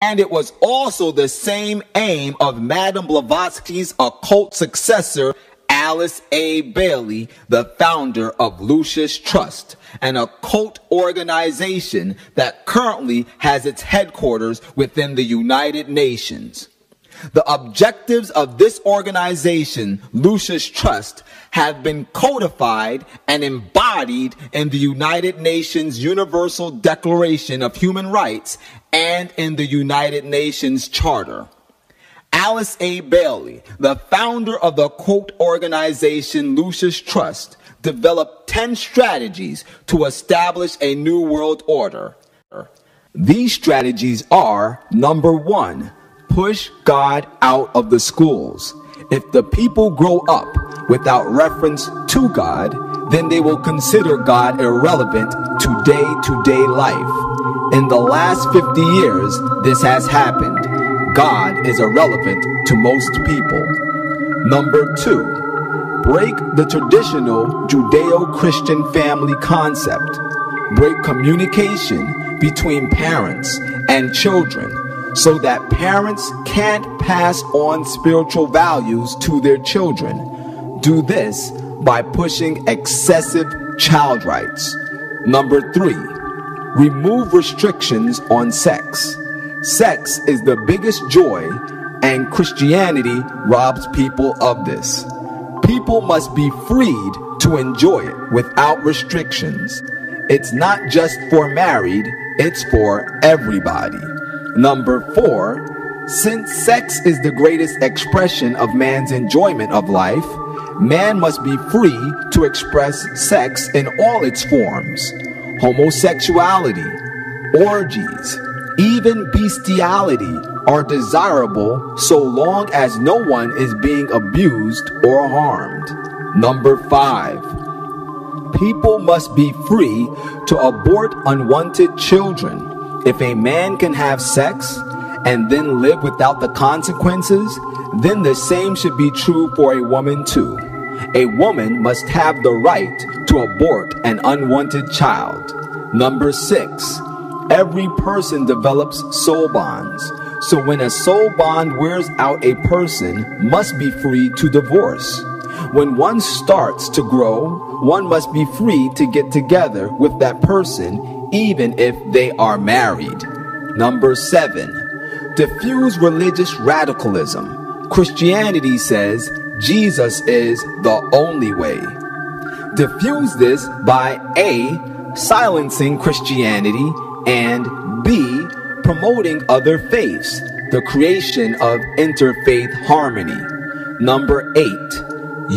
And it was also the same aim of Madame Blavatsky's occult successor, Alice A. Bailey, the founder of Lucis Trust, an occult organization that currently has its headquarters within the United Nations. The objectives of this organization, Lucis Trust, have been codified and embodied in the United Nations Universal Declaration of Human Rights and in the United Nations Charter. Alice A. Bailey, the founder of the occult organization Lucis Trust, developed 10 strategies to establish a new world order. These strategies are: number 1, push God out of the schools. If the people grow up without reference to God, then they will consider God irrelevant to day-to-day life. In the last 50 years, this has happened. God is irrelevant to most people. Number 2, break the traditional Judeo-Christian family concept. Break communication between parents and children, so that parents can't pass on spiritual values to their children. Do this by pushing excessive child rights. Number 3, remove restrictions on sex. Sex is the biggest joy, and Christianity robs people of this. People must be freed to enjoy it without restrictions. It's not just for married, it's for everybody. Number 4, since sex is the greatest expression of man's enjoyment of life, man must be free to express sex in all its forms. Homosexuality, orgies, even bestiality are desirable so long as no one is being abused or harmed. Number 5, people must be free to abort unwanted children. If a man can have sex and then live without the consequences, then the same should be true for a woman too. A woman must have the right to abort an unwanted child. Number 6, every person develops soul bonds. So when a soul bond wears out, a person must be free to divorce. When one starts to grow, one must be free to get together with that person, even if they are married. Number 7, diffuse religious radicalism. Christianity says Jesus is the only way. Diffuse this by A, silencing Christianity, and B, promoting other faiths, the creation of interfaith harmony. Number 8,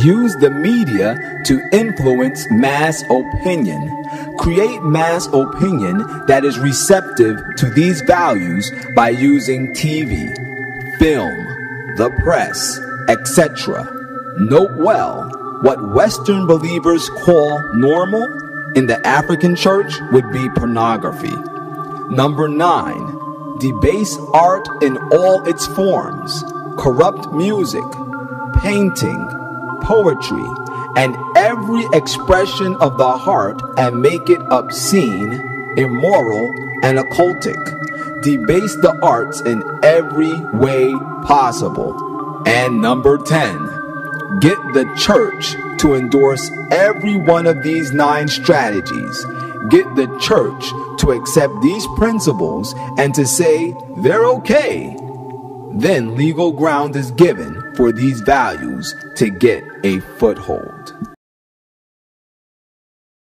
use the media to influence mass opinion. Create mass opinion that is receptive to these values by using TV, film, the press, etc. Note well, what Western believers call normal in the African church would be pornography. Number 9, debase art in all its forms. Corrupt music, painting, poetry, and every expression of the heart, and make it obscene, immoral, and occultic. Debase the arts in every way possible. And number 10, get the church to endorse every one of these 9 strategies. Get the church to accept these principles and to say they're okay. Then legal ground is given for these values to get a foothold.